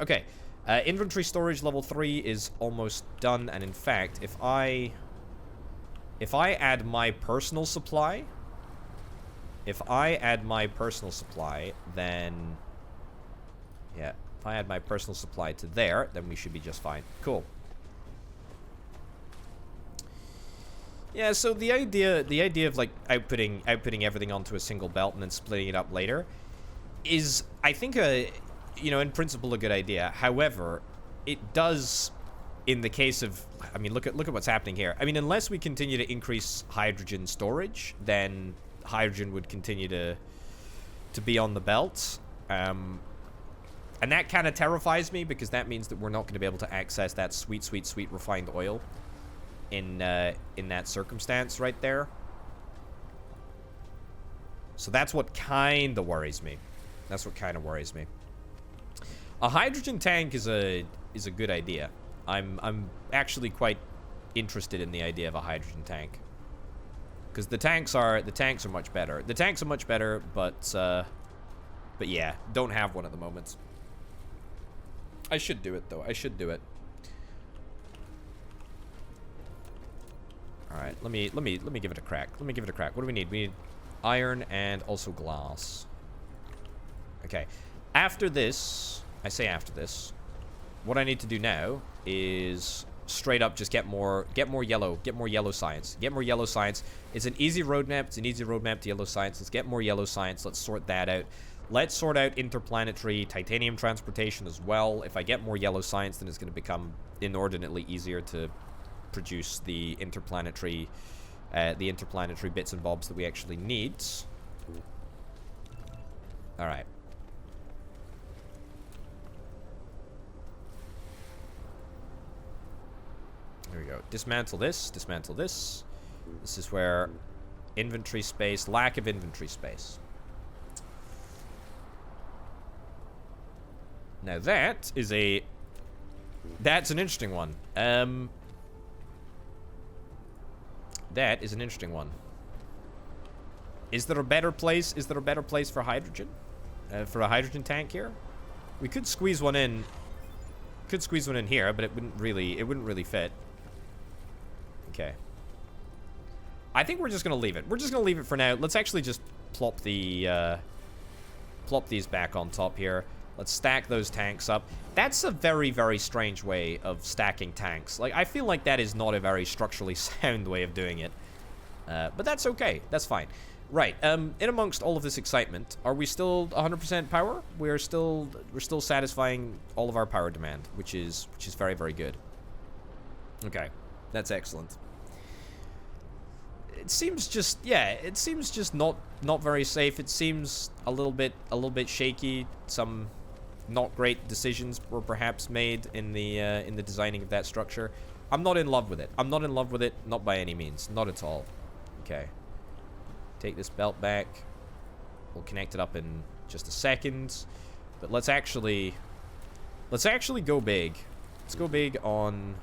Okay, inventory storage level 3 is almost done, and in fact, if I add my personal supply, then, yeah, if I add my personal supply to there, then we should be just fine. Cool. Yeah, so the idea of like outputting everything onto a single belt and then splitting it up later is, I think, you know, in principle, a good idea. However, it does, in the case of, I mean, look at what's happening here. I mean, unless we continue to increase hydrogen storage, then hydrogen would continue to be on the belt. And that kind of terrifies me, because that means that we're not going to be able to access that sweet, sweet, sweet refined oil in that circumstance right there. So that's what kind of worries me. A hydrogen tank is a good idea. I'm actually quite interested in the idea of a hydrogen tank, because the tanks are much better. The tanks are much better, but yeah, don't have one at the moment. I should do it though. I should do it. All right, let me give it a crack. What do we need? We need iron and also glass. Okay. After this, I say after this, what I need to do now is straight up just get more yellow science. Get more yellow science. It's an easy roadmap. It's an easy roadmap to yellow science. Let's get more yellow science. Let's sort that out. Let's sort out interplanetary titanium transportation as well. If I get more yellow science, then it's going to become inordinately easier to produce the interplanetary bits and bobs that we actually need. All right. There we go. Dismantle this. Dismantle this. This is where inventory space, lack of inventory space. Now that is that's an interesting one. That is an interesting one. Is there a better place? Is there a better place for hydrogen? For a hydrogen tank here? We could squeeze one in. Could squeeze one in here, but it wouldn't really fit. Okay. I think we're just gonna leave it. We're just gonna leave it for now. Let's actually just plop these back on top here. Let's stack those tanks up. That's a very, very strange way of stacking tanks. Like, I feel like that is not a very structurally sound way of doing it. But that's okay. That's fine. Right. In amongst all of this excitement, are we still 100% power? We're still satisfying all of our power demand, which is very, very good. Okay. That's excellent. It seems just, yeah, it seems just not very safe. It seems a little bit shaky. Some not great decisions were perhaps made in the designing of that structure. I'm not in love with it. I'm not in love with it, not by any means. Not at all. Okay. Take this belt back. We'll connect it up in just a second. But let's actually go big. Let's go big on,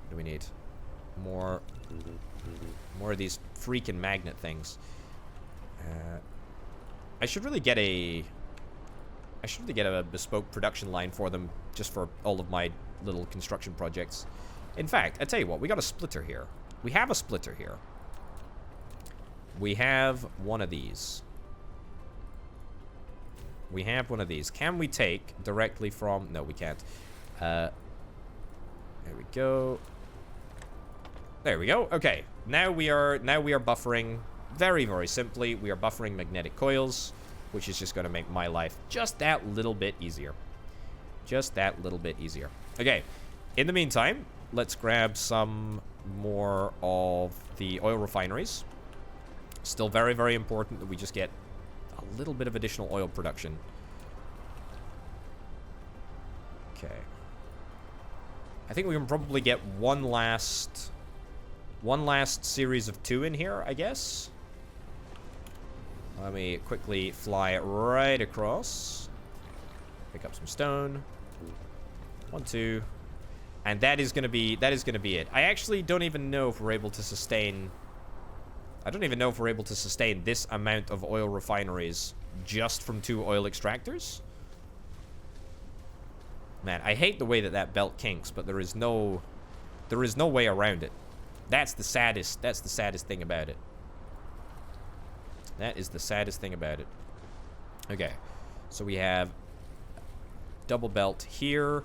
what do we need? More of these freaking magnet things. I should really get a bespoke production line for them, just for all of my little construction projects. In fact, I tell you what, we got a splitter here. We have a splitter here. We have one of these. We have one of these. Can we take directly from... No, we can't. There we go. There we go. Okay. Now we are buffering very, very simply. We are buffering magnetic coils, which is just going to make my life just that little bit easier. Just that little bit easier. Okay. In the meantime, let's grab some more of the oil refineries. Still very, very important that we just get a little bit of additional oil production. Okay. I think we can probably get one last series of 2 in here, I guess. Let me quickly fly right across. Pick up some stone. 1, 2. And that is gonna be it. I actually don't even know if we're able to sustain... I don't even know if we're able to sustain this amount of oil refineries just from 2 oil extractors. Man, I hate the way that that belt kinks, but there is no way around it. That's the saddest thing about it. That is the saddest thing about it. Okay, so we have double belt here.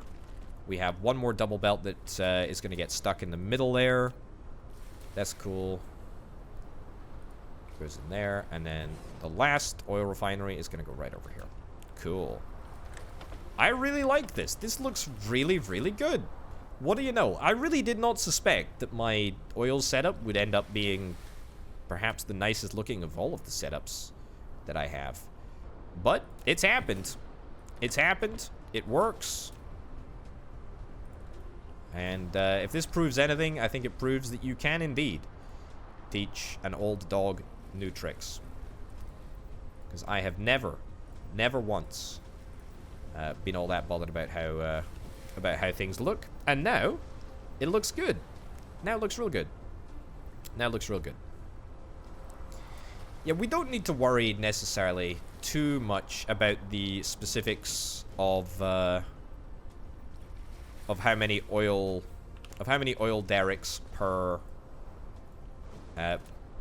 We have one more double belt that is going to get stuck in the middle there. That's cool. Goes in there, and then the last oil refinery is going to go right over here. Cool. I really like this. This looks really, really good. What do you know? I really did not suspect that my oil setup would end up being perhaps the nicest looking of all of the setups that I have. But it's happened. It's happened. It works. And if this proves anything, I think it proves that you can indeed teach an old dog new tricks. Because I have never once been all that bothered about how things look. And now, it looks good. Now it looks real good. Now it looks real good. Yeah, we don't need to worry necessarily too much about the specifics of how many oil derricks per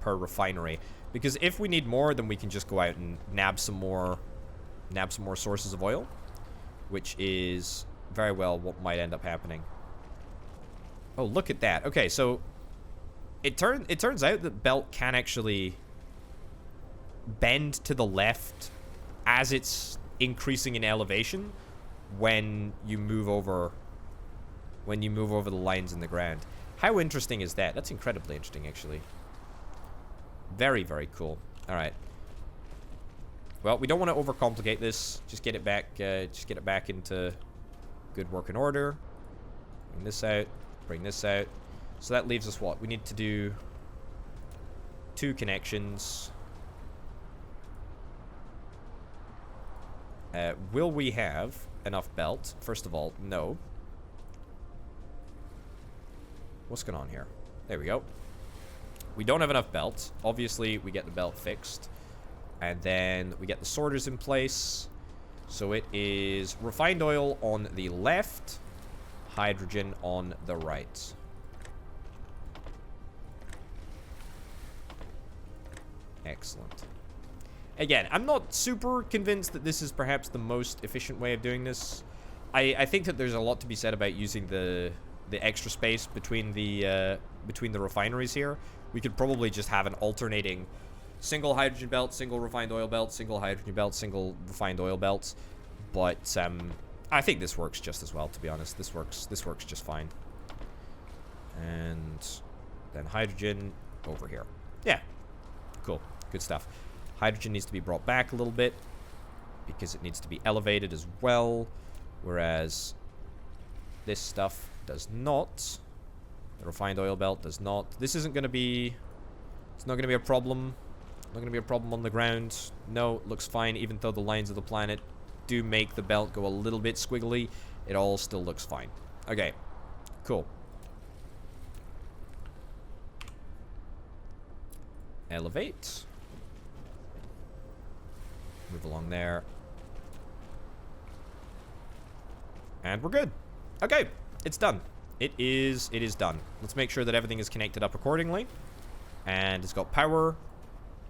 refinery, because if we need more, then we can just go out and nab some more sources of oil, which is very well what might end up happening. Oh, look at that. Okay, so it turns out that belt can actually bend to the left as it's increasing in elevation when you move over the lines in the ground. How interesting is that? That's incredibly interesting, actually. Very, very cool. All right. Well, we don't want to overcomplicate this. Just get it back into good working order. Bring this out. Bring this out. So that leaves us what? We need to do 2 connections. Will we have enough belt? First of all, no. What's going on here? There we go. We don't have enough belt. Obviously, we get the belt fixed. And then we get the sorters in place. So it is refined oil on the left, hydrogen on the right. Excellent. Again, I'm not super convinced that this is perhaps the most efficient way of doing this. I think that there's a lot to be said about using the extra space between the refineries here. We could probably just have an alternating single hydrogen belt, single refined oil belt, single hydrogen belt, single refined oil belt. But I think this works just as well, to be honest. This works just fine. And then hydrogen over here. Yeah. Cool. Good stuff. Hydrogen needs to be brought back a little bit because it needs to be elevated as well, whereas this stuff does not. The refined oil belt does not. This isn't going to be... It's not going to be a problem. Not going to be a problem on the ground. No, it looks fine, even though the lines of the planet do make the belt go a little bit squiggly. It all still looks fine. Okay, cool. Elevate. Move along there. And we're good. Okay, it's done. It is done. Let's make sure that everything is connected up accordingly. And it's got power.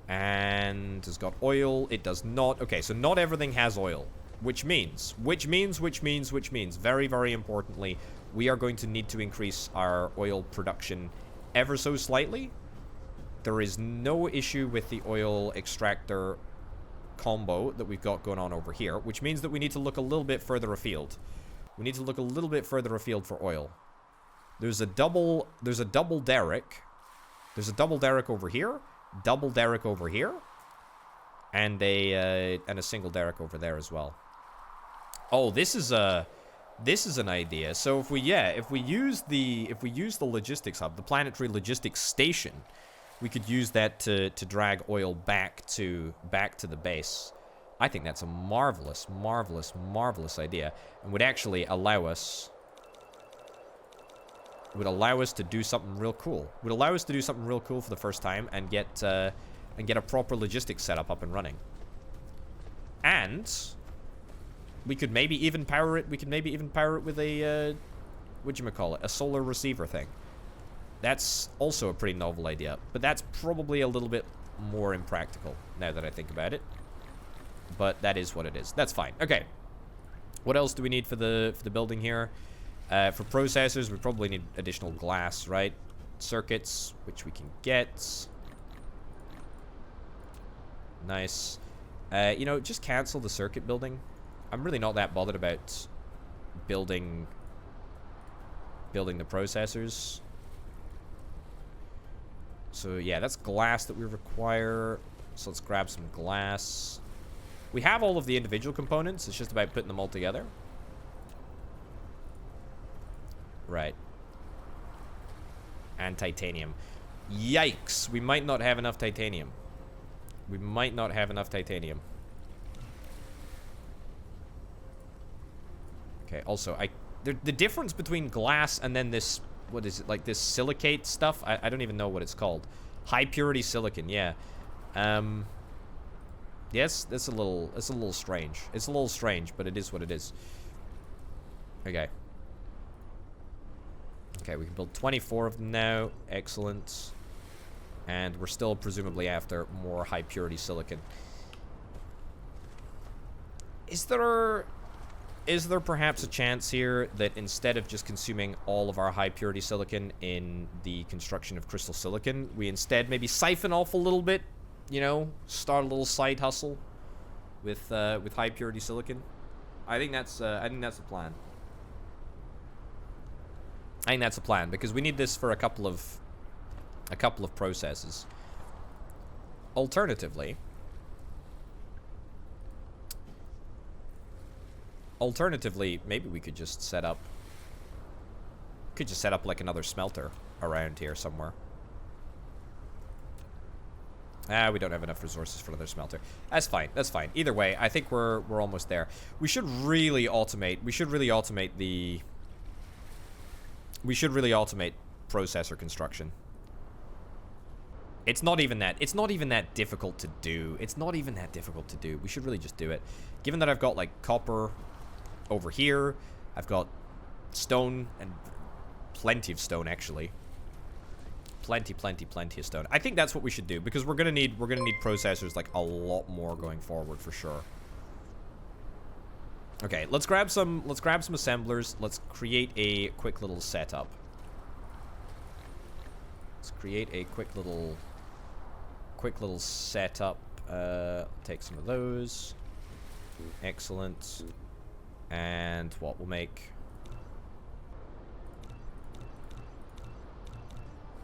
And it's got oil. It does not. Okay, so not everything has oil. Which means, very, very importantly, we are going to need to increase our oil production ever so slightly. There is no issue with the oil extractor combo that we've got going on over here, which means that we need to look a little bit further afield. We need to look a little bit further afield for oil. There's a double derrick. There's a double derrick over here, double derrick over here, and a single derrick over there as well. Oh, this is an idea. So if we use the logistics hub, the planetary logistics station, we could use that to drag oil back to the base. I think that's a marvelous idea, and would actually allow us to do something real cool. Would allow us to do something real cool for the first time and get a proper logistics setup up and running. And We could maybe even power it. We could maybe even power it with a, whatchamacallit, a solar receiver thing. That's also a pretty novel idea. But that's probably a little bit more impractical, now that I think about it. But that is what it is. That's fine. Okay. What else do we need for the building here? For processors, we probably need additional glass, right? Circuits, which we can get. Nice. You know, just cancel the circuit building. I'm really not that bothered about building the processors. So yeah, that's glass that we require. So let's grab some glass. We have all of the individual components. It's just about putting them all together. Right. And titanium. Yikes. We might not have enough titanium. We might not have enough titanium. Okay, also, the difference between glass and then this, what is it, like this silicate stuff? I don't even know what it's called. High purity silicon, yeah. Yes, that's a little strange. It's a little strange, but it is what it is. Okay. Okay, we can build 24 of them now. Excellent. And we're still presumably after more high purity silicon. Is there perhaps a chance here that instead of just consuming all of our high purity silicon in the construction of crystal silicon, we instead maybe siphon off a little bit, you know, start a little side hustle with high purity silicon? I think that's a plan. I think that's a plan because we need this for a couple of processes. Alternatively, maybe we could just set up like another smelter around here somewhere. We don't have enough resources for another smelter. That's fine. That's fine. Either way, I think we're almost there. We should really automate. We should really automate processor construction. It's not even that difficult to do. It's not even that difficult to do. We should really just do it. Given that I've got like copper over here, I've got stone and plenty of stone actually. Plenty of stone. I think that's what we should do because we're gonna need processors like a lot more going forward for sure. Okay, let's grab some assemblers. Let's create a quick little setup. Let's create a quick little setup. Take some of those. Excellent. And what we'll make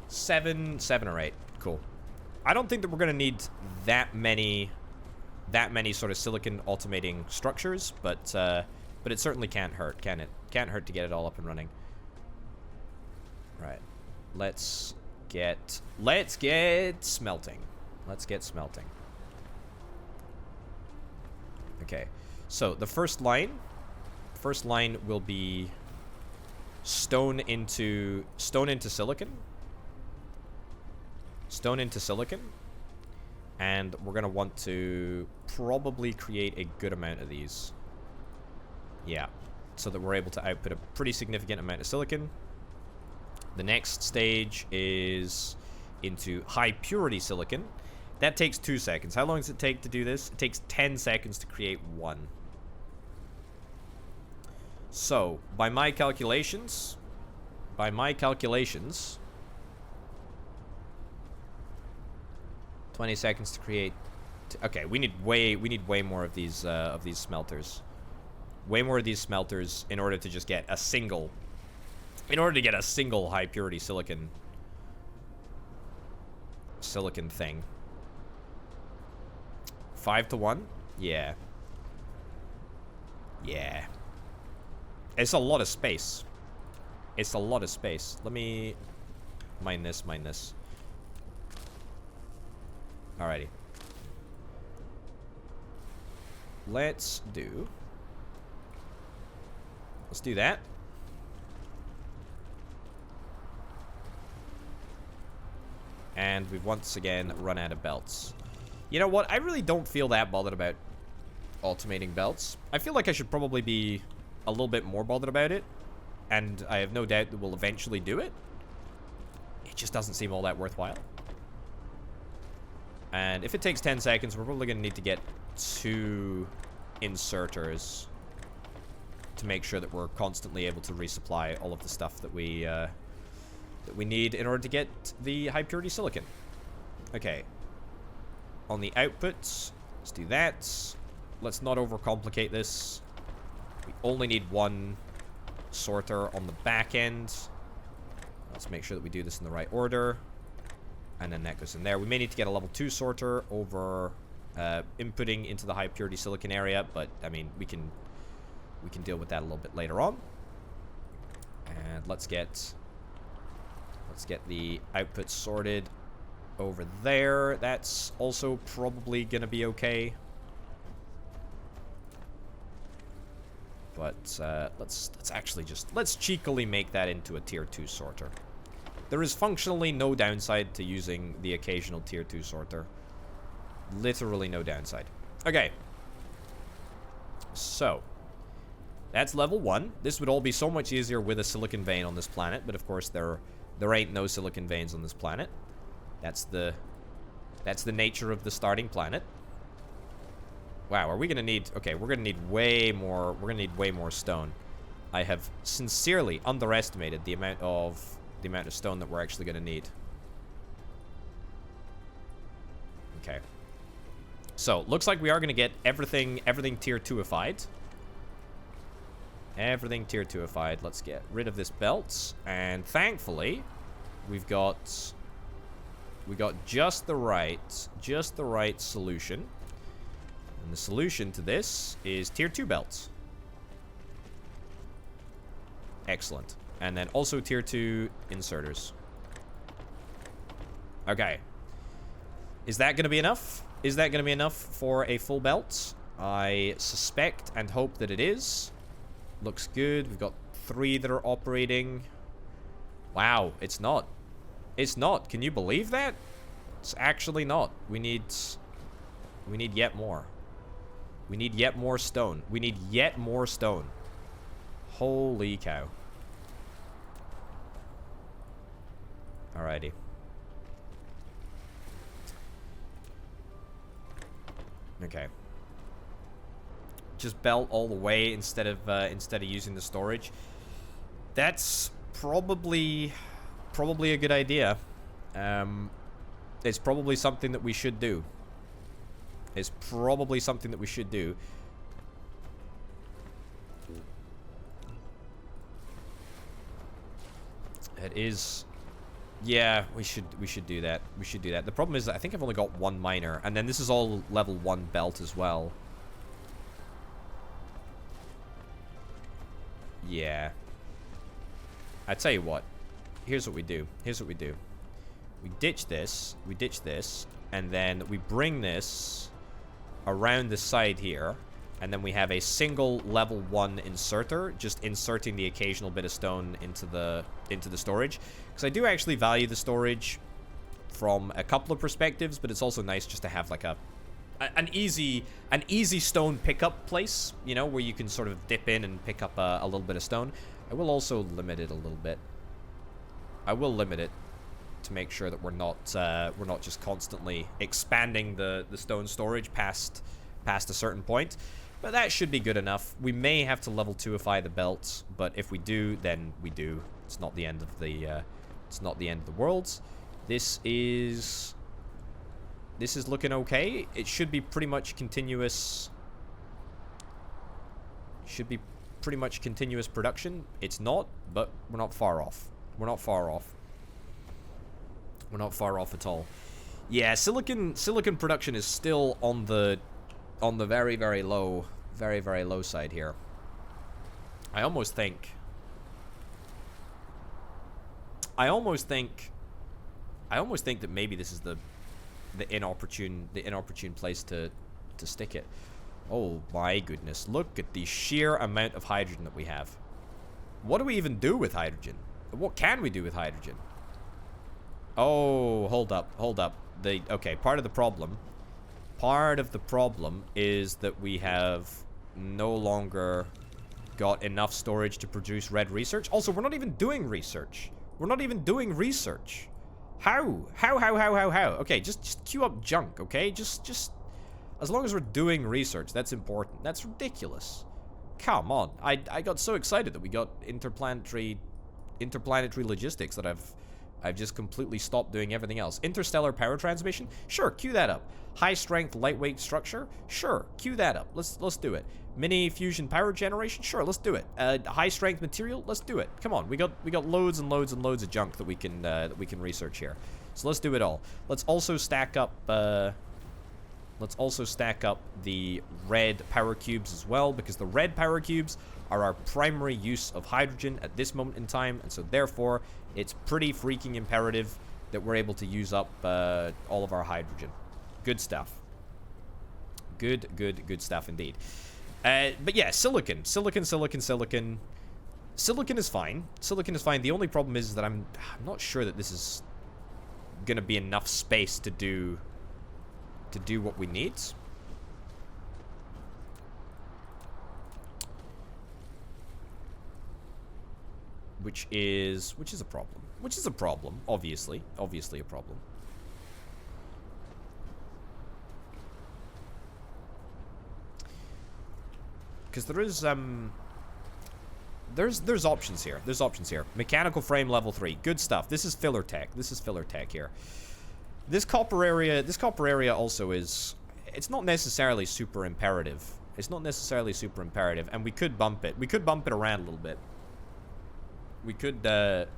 7 or 8. Cool. I don't think that we're gonna need that many sort of silicon automating structures, but it certainly can't hurt, can it? Can't hurt to get it all up and running. Right. Let's get smelting. Let's get smelting. Okay. So the first line will be stone into silicon. Stone into silicon. And we're going to want to probably create a good amount of these. Yeah. So that we're able to output a pretty significant amount of silicon. The next stage is into high purity silicon. That takes 2 seconds. How long does it take to do this? It takes 10 seconds to create one. So, by my calculations, 20 seconds to create. Okay, we need way more of these smelters. Way more of these smelters in order to just get a single. In order to get a single high purity silicon thing. 5 to 1? Yeah. Yeah. It's a lot of space. It's a lot of space. Let me mine this. Alrighty. Let's do that. And we've once again run out of belts. You know what? I really don't feel that bothered about automating belts. I feel like I should probably be a little bit more bothered about it, and I have no doubt that we'll eventually do it. It just doesn't seem all that worthwhile. And if it takes 10 seconds, we're probably going to need to get 2 inserters to make sure that we're constantly able to resupply all of the stuff that we need in order to get the high purity silicon. Okay. On the outputs, let's do that. Let's not overcomplicate this. We only need 1 sorter on the back end. Let's make sure that we do this in the right order. And then that goes in there. We may need to get a level 2 sorter over inputting into the high purity silicon area, but I mean, we can deal with that a little bit later on. And let's get the output sorted over there. That's also probably gonna be okay. But let's cheekily make that into a tier 2 sorter. There is functionally no downside to using the occasional tier 2 sorter. Literally no downside. Okay. So, that's level 1. This would all be so much easier with a silicon vein on this planet, but of course there ain't no silicon veins on this planet. That's the nature of the starting planet. Wow, are we gonna need... Okay, we're gonna need way more... We're gonna need way more stone. I have sincerely underestimated the amount of stone that we're actually gonna need. Okay. So, looks like we are gonna get everything tier 2ified. Everything tier 2ified. Let's get rid of this belt. And thankfully, we got just the right solution. And the solution to this is tier 2 belts. Excellent. And then also tier 2 inserters. Okay. Is that going to be enough? Is that going to be enough for a full belt? I suspect and hope that it is. Looks good. We've got 3 that are operating. Wow, it's not. It's not. Can you believe that? It's actually not. We need yet more. We need yet more stone. We need yet more stone. Holy cow. Alrighty. Okay. Just belt all the way instead of using the storage. That's probably a good idea. It's probably something that we should do. It's probably something that we should do. It is. Yeah, we should do that. We should do that. The problem is that I think I've only got 1 miner, and then this is all level 1 belt as well. Yeah. I tell you what. Here's what we do. Here's what we do. We ditch this. We ditch this. And then we bring this around the side here. And then we have a single level 1 inserter, just inserting the occasional bit of stone into the storage. Because I do actually value the storage from a couple of perspectives, but it's also nice just to have like an easy stone pickup place, you know, where you can sort of dip in and pick up a little bit of stone. I will also limit it a little bit. I will limit it to make sure that we're not just constantly expanding the stone storage past a certain point. But that should be good enough. We may have to level 2ify the belts, but if we do, then we do. It's not the end of the world. This is looking okay. It should be pretty much continuous. Should be pretty much continuous production. It's not, but we're not far off. We're not far off. We're not far off at all. Yeah, silicon production is still on the very, very low side here. I almost think that maybe this is the inopportune place to stick it. Oh my goodness, look at the sheer amount of hydrogen that we have. What do we even do with hydrogen? What can we do with hydrogen? Oh, hold up. Okay, part of the problem part of the problem is that we have no longer got enough storage to produce red research. Also, we're not even doing research. We're not even doing research. How? How? Okay, just queue up junk, okay? Just as long as we're doing research, that's important. That's ridiculous. Come on. I got so excited that we got interplanetary logistics that I've just completely stopped doing everything else. Interstellar power transmission? Sure, queue that up. High strength, lightweight structure? Sure, queue that up. Let's do it. Mini fusion power generation? Sure, let's do it. High strength material? Let's do it. Come on, we got loads and loads and loads of junk that we can research here. So let's do it all. Let's also stack up the red power cubes as well, because the red power cubes are our primary use of hydrogen at this moment in time, and so therefore it's pretty freaking imperative that we're able to use up all of our hydrogen. Good stuff. Good stuff indeed. But yeah, silicon. Silicon is fine. Silicon is fine. The only problem is that I'm not sure that this is gonna be enough space to do what we need. Which is a problem. Which is a problem, obviously. Obviously a problem. Because there's options here. There's options here. Mechanical frame level 3. Good stuff. This is filler tech. This is filler tech here. This copper area also is, it's not necessarily super imperative. It's not necessarily super imperative, and we could bump it. We could bump it around a little bit. We could bump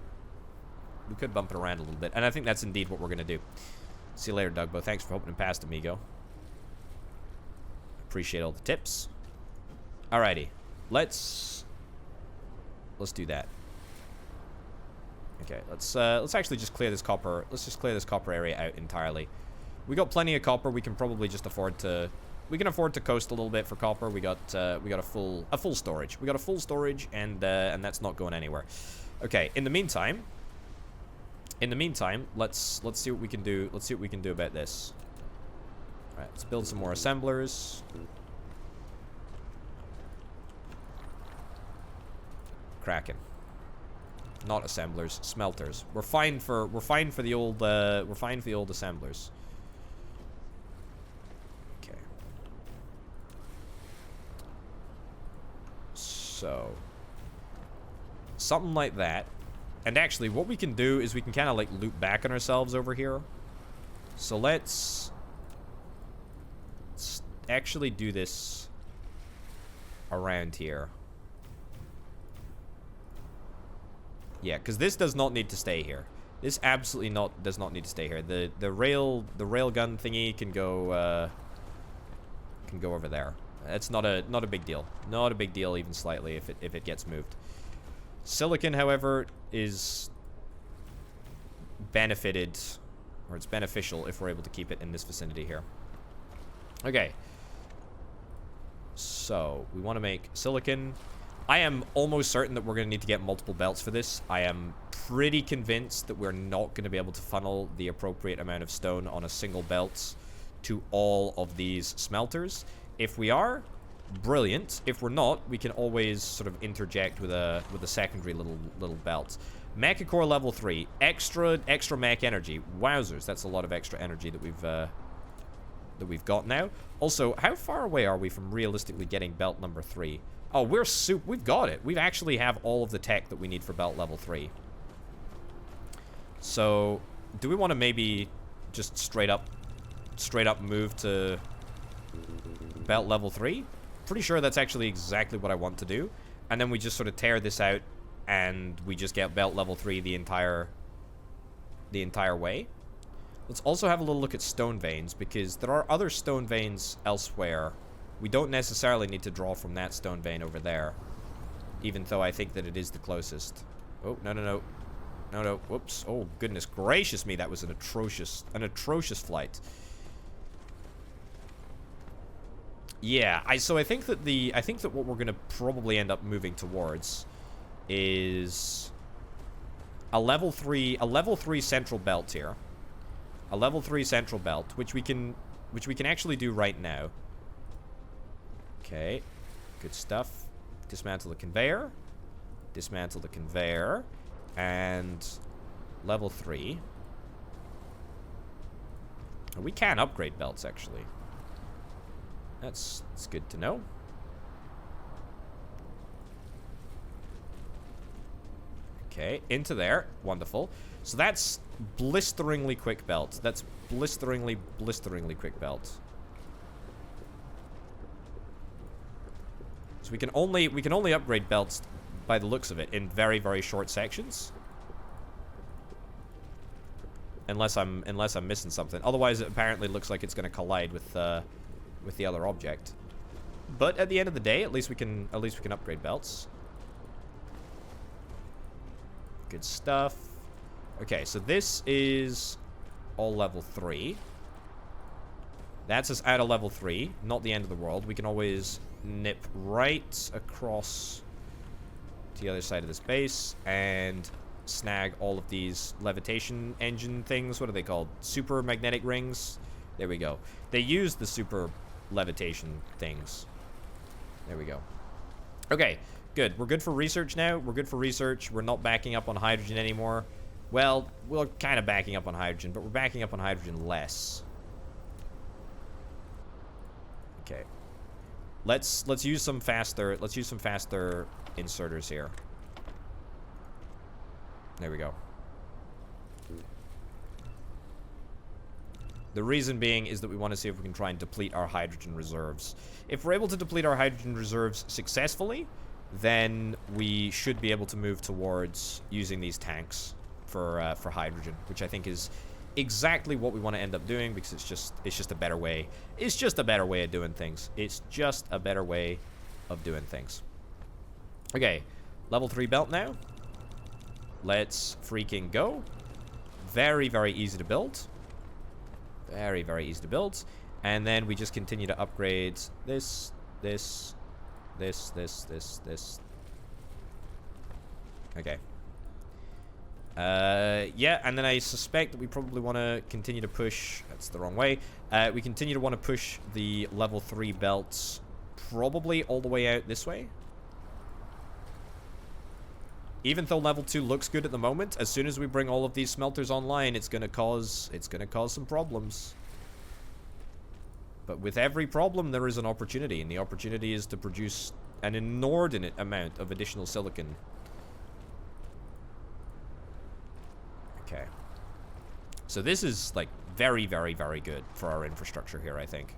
it around a little bit, and I think that's indeed what we're gonna do. See you later, Dugbo. Thanks for hoping past, amigo. Appreciate all the tips. Alrighty, let's do that. Okay, let's actually just clear this copper. Let's just clear this copper area out entirely. We got plenty of copper. We can probably just afford to. We can afford to coast a little bit for copper. We got a full storage. We got a full storage, and that's not going anywhere. Okay. In the meantime, let's see what we can do. Let's see what we can do about this. All right. Let's build some more assemblers. Kraken. Not assemblers, smelters. We're fine for the old assemblers. Okay. So something like that. And actually what we can do is we can kind of like loop back on ourselves over here. So let's actually do this around here. Yeah, because this does not need to stay here. This absolutely does not need to stay here. The rail gun thingy can go over there. It's not a big deal. Not a big deal even slightly if it gets moved. Silicon, however, is benefited, or it's beneficial if we're able to keep it in this vicinity here. Okay. So we want to make silicon. I am almost certain that we're going to need to get multiple belts for this. I am pretty convinced that we're not going to be able to funnel the appropriate amount of stone on a single belt to all of these smelters. If we are, brilliant. If we're not, we can always sort of interject with a secondary little belt. Mecha core level 3. Extra mech energy. Wowzers, that's a lot of extra energy that we've got now. Also, how far away are we from realistically getting belt number 3? Oh, we've got it. We actually have all of the tech that we need for belt level 3. So, do we want to maybe just straight up move to belt level 3? Pretty sure that's actually exactly what I want to do. And then we just sort of tear this out and we just get belt level 3 the entire way. Let's also have a little look at stone veins, because there are other stone veins elsewhere. We don't necessarily need to draw from that stone vein over there, even though I think that it is the closest. Oh, no. Whoops. Oh, goodness gracious me, that was an atrocious flight. Yeah, so I think that what we're going to probably end up moving towards is a level 3 central belt here. A level 3 central belt, which we can which we can actually do right now. Okay, good stuff. Dismantle the conveyor. Dismantle the conveyor. And level 3. We can upgrade belts, actually. That's good to know. Okay, into there. Wonderful. So that's blisteringly quick belt. That's blisteringly quick belt. So we can only upgrade belts by the looks of it in very, very short sections. Unless I'm missing something. Otherwise, it apparently looks like it's going to collide with the other object. But at the end of the day, at least we can upgrade belts. Good stuff. Okay, so this is all level 3. That's us out of level 3. Not the end of the world. We can always nip right across to the other side of this base and snag all of these levitation engine things. What are they called? Super magnetic rings. There we go. They use the super levitation things. There we go. Okay, good. We're good for research now. We're good for research. We're not backing up on hydrogen anymore. Well, we're kind of backing up on hydrogen, but we're backing up on hydrogen less. Okay. Let's use some faster inserters here. There we go. The reason being is that we want to see if we can try and deplete our hydrogen reserves. If we're able to deplete our hydrogen reserves successfully, then we should be able to move towards using these tanks for hydrogen, which I think is exactly what we want to end up doing, because it's just a better way. It's just a better way of doing things. It's just a better way of doing things. Okay, level 3 belt now. Let's freaking go. Very, very easy to build. Very, very easy to build. And then we just continue to upgrade this. Okay. Yeah, and then I suspect that we probably want to continue to push... That's the wrong way. We continue to want to push the level 3 belts probably all the way out this way. Even though level 2 looks good at the moment, as soon as we bring all of these smelters online, it's gonna cause some problems. But with every problem, there is an opportunity, and the opportunity is to produce an inordinate amount of additional silicon. Okay. So this is, like, very, very, very good for our infrastructure here, I think.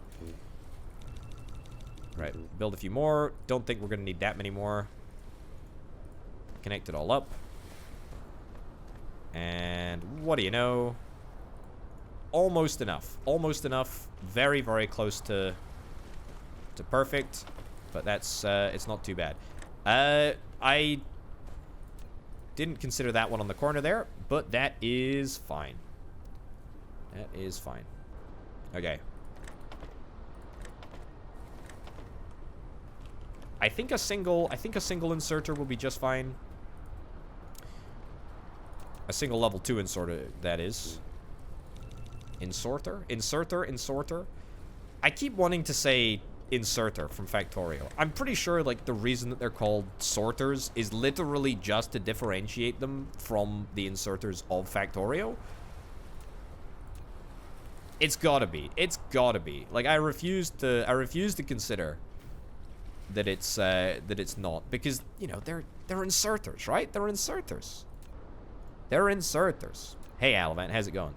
Right, build a few more. Don't think we're gonna need that many more. Connect it all up. And what do you know? Almost enough. Almost enough. Very, very close to perfect. But that's, it's not too bad. I didn't consider that one on the corner there, but that is fine. That is fine. Okay. I think a single inserter will be just fine. A single level 2 inserter, that is. Inserter. I keep wanting to say inserter from Factorio. I'm pretty sure, like, the reason that they're called sorters is literally just to differentiate them from the inserters of Factorio. It's gotta be. It's gotta be. Like, I refuse to consider that it's not, because, you know, they're inserters, right? They're inserters. They're inserters. Hey, Alavant, how's it going?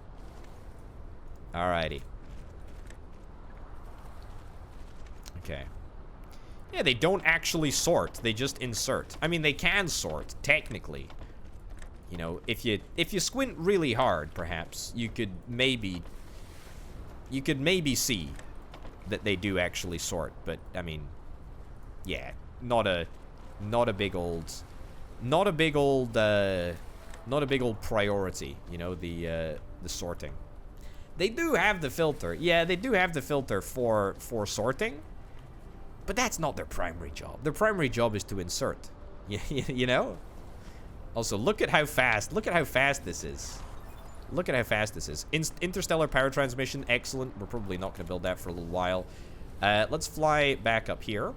Alrighty. Okay. Yeah, they don't actually sort. They just insert. I mean, they can sort, technically. You know, if you squint really hard, perhaps, you could maybe see that they do actually sort, but, I mean, yeah, not a big old priority, you know, the sorting. They do have the filter. Yeah, they do have the filter for sorting, but that's not their primary job. Their primary job is to insert. You know? Also, look at how fast this is. Look at how fast this is. Interstellar power transmission, excellent. We're probably not going to build that for a little while. Let's fly back up here.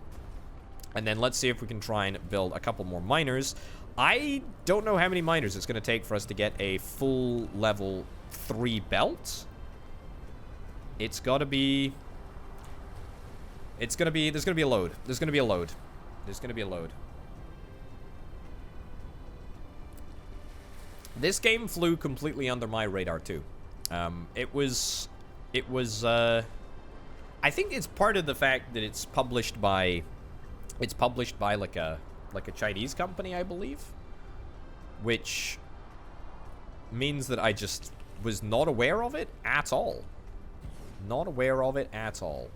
And then let's see if we can try and build a couple more miners. I don't know how many miners it's going to take for us to get a full level 3 belt. It's got to be... It's going to be... There's going to be a load. There's going to be a load. There's going to be a load. This game flew completely under my radar, too. It was, I think it's part of the fact that it's published by like a Chinese company, I believe. Which means that I just was not aware of it at all. Not aware of it at all.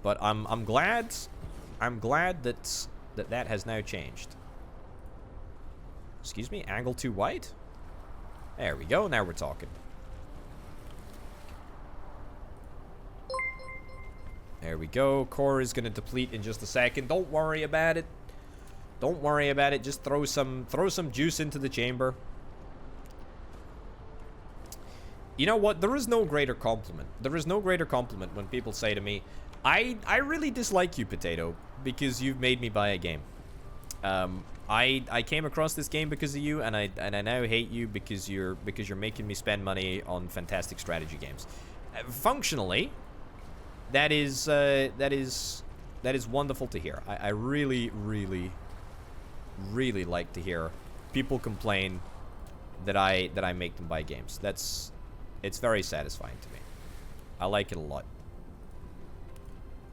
But I'm glad that has now changed. Excuse me, angle too wide? There we go, now we're talking. There we go, core is gonna deplete in just a second. Don't worry about it. Don't worry about it, just throw some juice into the chamber. You know what, there is no greater compliment. There is no greater compliment when people say to me, I really dislike you, Potato, because you've made me buy a game. I came across this game because of you, and I now hate you because you're making me spend money on fantastic strategy games. Functionally, that is wonderful to hear. I really like to hear people complain that I make them buy games. It's very satisfying to me. I like it a lot.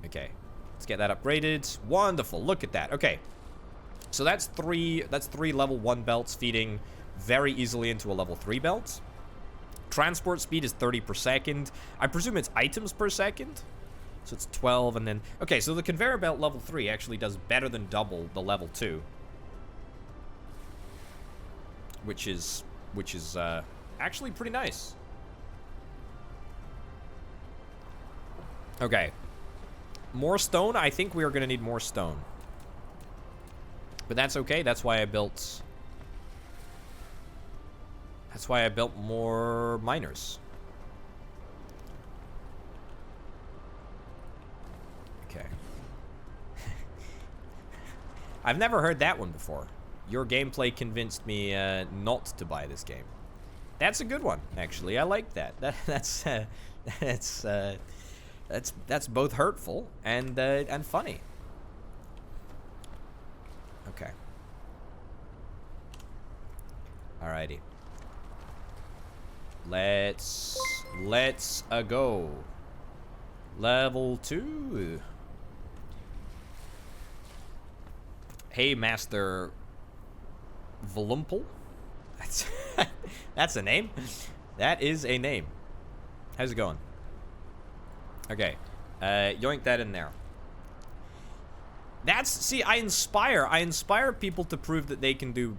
Okay, let's get that upgraded. Wonderful. Look at that. Okay. So that's three level 1 belts feeding very easily into a level 3 belt. Transport speed is 30 per second. I presume it's items per second. So it's 12 and then... Okay, so the conveyor belt level 3 actually does better than double the level 2. Which is actually pretty nice. Okay. More stone? I think we are going to need more stone. But that's okay. That's why I built more miners. Okay. I've never heard that one before. Your gameplay convinced me not to buy this game. That's a good one, actually. I like that. That's both hurtful and funny. Okay. Alrighty. Let's go. Level 2. Hey, Master Volumple. That's a name. That is a name. How's it going? Okay. Yoink that in there. See, I inspire people to prove that they can do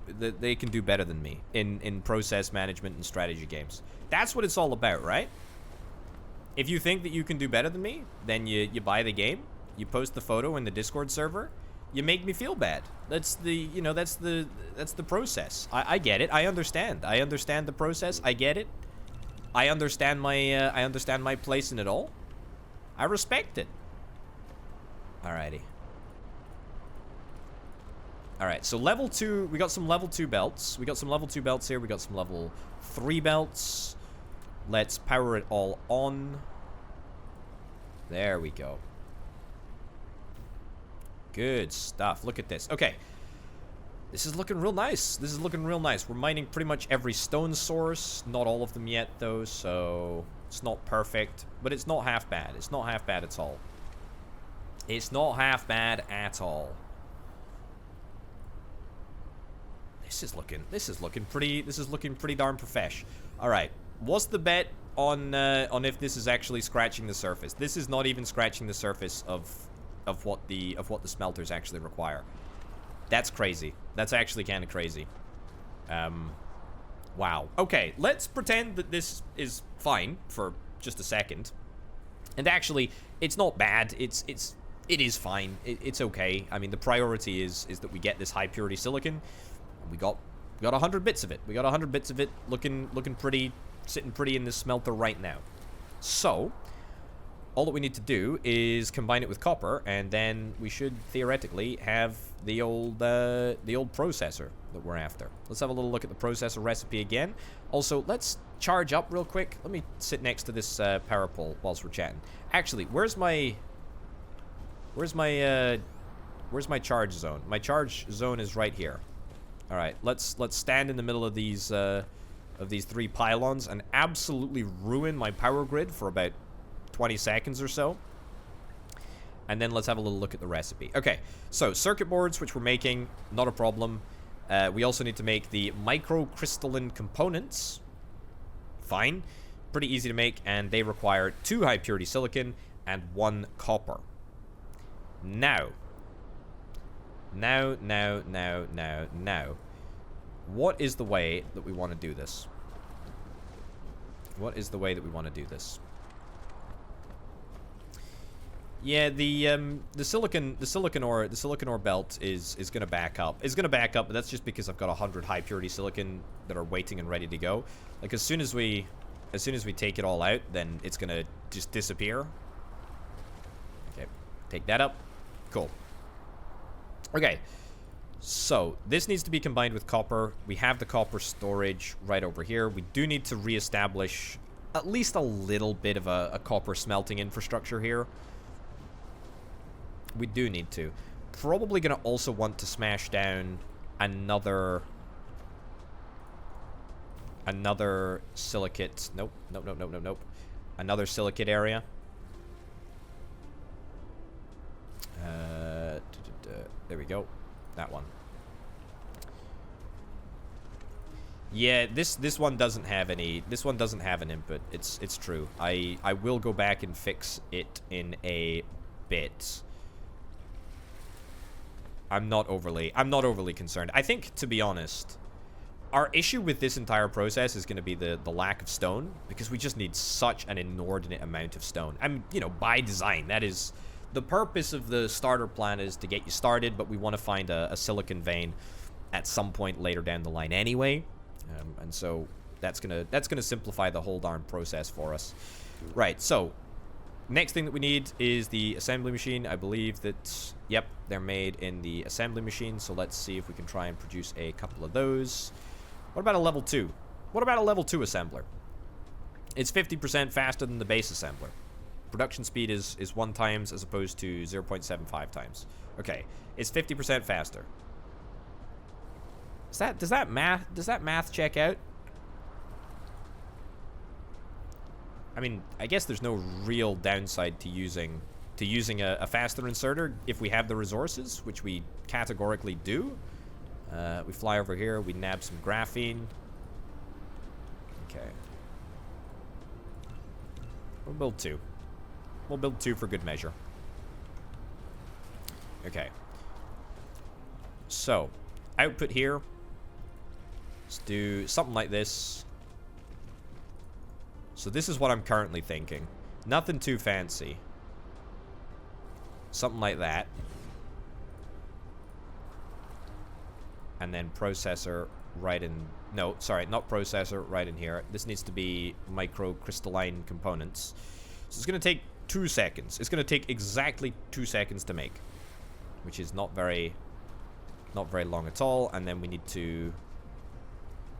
better than me in process management and strategy games. That's what it's all about, right? If you think that you can do better than me, then you buy the game, you post the photo in the Discord server, you make me feel bad. That's the process. I get it. I understand the process. I get it. I understand my place in it all. I respect it. Alrighty. Alright, so level 2, we got some level 2 belts. We got some level 2 belts here. We got some level 3 belts. Let's power it all on. There we go. Good stuff. Look at this. Okay. This is looking real nice. This is looking real nice. We're mining pretty much every stone source. Not all of them yet, though, so it's not perfect. But it's not half bad. It's not half bad at all. It's not half bad at all. This is looking pretty darn profesh. All right, what's the bet on if this is actually scratching the surface? This is not even scratching the surface of what the smelters actually require. That's crazy. That's actually kind of crazy. Wow. Okay, let's pretend that this is fine for just a second. And actually, it's not bad. It is fine. It's okay. I mean, the priority is that we get this high purity silicon. We got We got 100 bits of it. We got 100 bits of it looking pretty, sitting pretty in this smelter right now. So, all that we need to do is combine it with copper, and then we should theoretically have the old processor that we're after. Let's have a little look at the processor recipe again. Also, let's charge up real quick. Let me sit next to this power pole whilst we're chatting. Actually, where's my charge zone? My charge zone is right here. All right, let's stand in the middle of these 3 pylons and absolutely ruin my power grid for about 20 seconds or so. And then let's have a little look at the recipe. Okay, so circuit boards, which we're making, not a problem. We also need to make the microcrystalline components. Fine. Pretty easy to make, and they require 2 high purity silicon and 1 copper. Now. What is the way that we want to do this? What is the way that we want to do this? Yeah, the silicon ore belt is gonna back up. It's gonna back up, but that's just because I've got 100 high purity silicon that are waiting and ready to go. Like as soon as we take it all out, then it's gonna just disappear. Okay, take that up. Cool. Okay, so this needs to be combined with copper. We have the copper storage right over here. We do need to reestablish at least a little bit of a copper smelting infrastructure here. We do need to. Probably going to also want to smash down another silicate. Nope. Another silicate area. There we go. That one. Yeah, this one doesn't have any. This one doesn't have an input. It's true. I will go back and fix it in a bit. I'm not overly concerned. I think, to be honest, our issue with this entire process is going to be the lack of stone, because we just need such an inordinate amount of stone. I mean, you know, by design, that is the purpose of the starter plan, is to get you started, but we want to find a silicon vein at some point later down the line anyway, and so that's gonna simplify the whole darn process for us. Right. So next thing that we need is the assembly machine. I believe that, yep, they're made in the assembly machine. So let's see if we can try and produce a couple of those. What about a level 2? What about a level 2 assembler? It's 50% faster than the base assembler. Production speed is 1 times as opposed to 0.75 times. Okay, it's 50% faster. Does that math check out? I mean, I guess there's no real downside to using a faster inserter if we have the resources, which we categorically do. We fly over here, we nab some graphene. Okay. We'll build 2. We'll build 2 for good measure. Okay. So, output here. Let's do something like this. So this is what I'm currently thinking. Nothing too fancy. Something like that. And then processor right in... No, sorry, not processor, right in here. This needs to be microcrystalline components. So it's going to take 2 seconds. It's going to take exactly 2 seconds to make, which is not very long at all. And then we need to...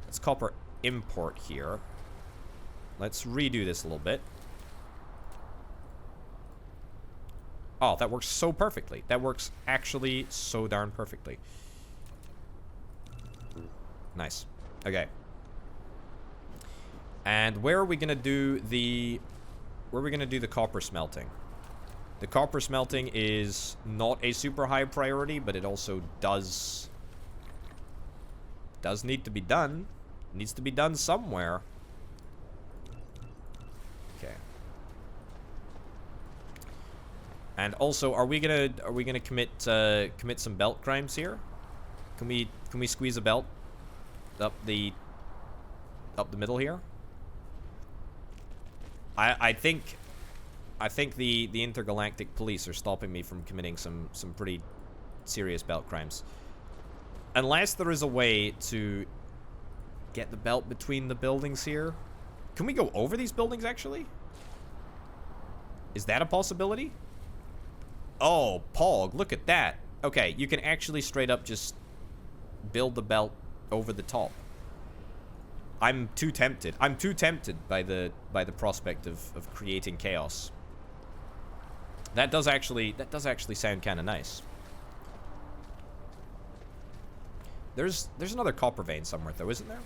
Let's copper import here. Let's redo this a little bit. Oh, that works so perfectly. That works actually so darn perfectly. Nice. Okay. And where are we gonna do the copper smelting? The copper smelting is not a super high priority, but it also does need to be done. It needs to be done somewhere. Okay. And also, are we gonna commit some belt crimes here? Can we squeeze a belt up the middle here? I think the intergalactic police are stopping me from committing some pretty serious belt crimes. Unless there is a way to Get the belt between the buildings here. Can we go over these buildings, actually? Is that a possibility? Oh, Pog, look at that. Okay, you can actually straight up just build the belt over the top. I'm too tempted. I'm too tempted by the prospect of creating chaos. That does actually sound kind of nice. There's another copper vein somewhere though, isn't there?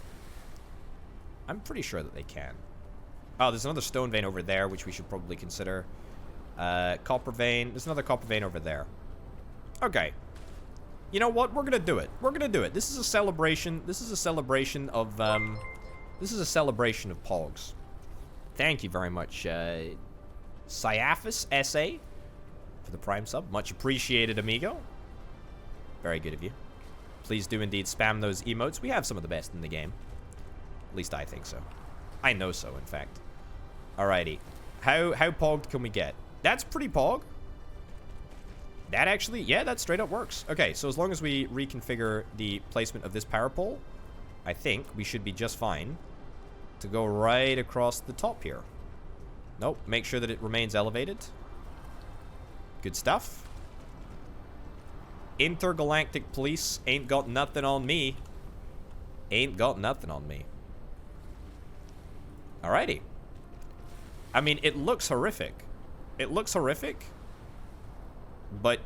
I'm pretty sure that they can. Oh, there's another stone vein over there, which we should probably consider. Copper vein. There's another copper vein over there. Okay. You know what? We're gonna do it. We're gonna do it. This is a celebration. This is a celebration of this is a celebration of Pogs. Thank you very much, Cyafus SA, for the Prime sub. Much appreciated, amigo. Very good of you. Please do indeed spam those emotes. We have some of the best in the game. At least I think so. I know so, in fact. Alrighty. How pogged can we get? That's pretty pog. That actually, yeah, that straight up works. Okay, so as long as we reconfigure the placement of this power pole, I think we should be just fine to go right across the top here. Nope, make sure that it remains elevated. Good stuff. Intergalactic police ain't got nothing on me. Ain't got nothing on me. Alrighty. I mean, it looks horrific. It looks horrific. But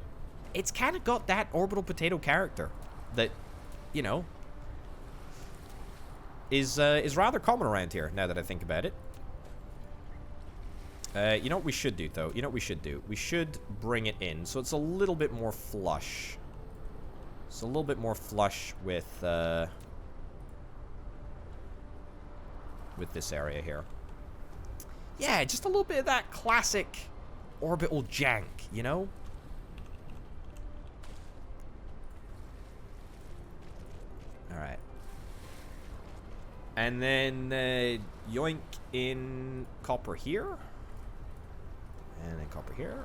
it's kind of got that Orbital Potato character that, you know, is rather common around here, now that I think about it. You know what we should do, though? You know what we should do? We should bring it in so it's a little bit more flush. It's a little bit more flush with this area here. Yeah, just a little bit of that classic orbital jank, you know? Alright. And then yoink in copper here. And then copper here.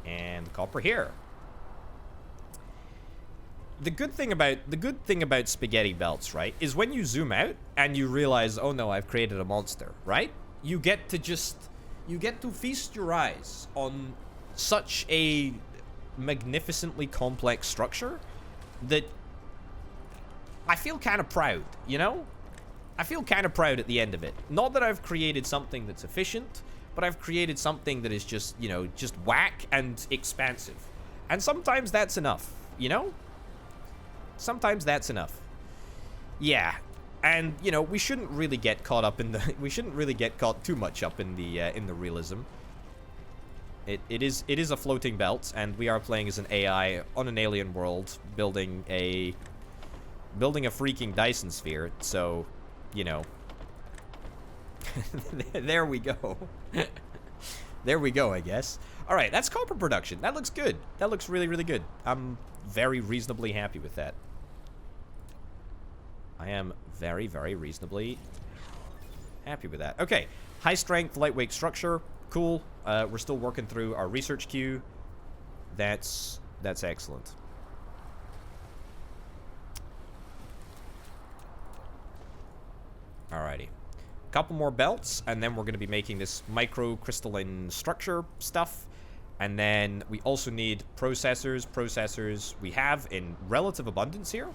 And copper here. The good thing about spaghetti belts, right, is when you zoom out and you realize, oh no, I've created a monster, right? You get to feast your eyes on such a magnificently complex structure that I feel kind of proud, you know? I feel kind of proud at the end of it. Not that I've created something that's efficient, but I've created something that is just, you know, just whack and expansive. And sometimes that's enough, you know? Sometimes that's enough. Yeah. And, you know, we shouldn't really get caught up in the... we shouldn't really get caught too much up in the realism. It is a floating belt, and we are playing as an AI on an alien world, building a freaking Dyson Sphere, so, you know. There we go. There we go, I guess. Alright, that's copper production. That looks good. That looks really, really good. I'm very reasonably happy with that. I am very, very reasonably happy with that. Okay, high strength, lightweight structure. Cool. We're still working through our research queue. That's excellent. Alrighty. Couple more belts, and then we're going to be making this microcrystalline structure stuff. And then we also need processors. Processors we have in relative abundance here.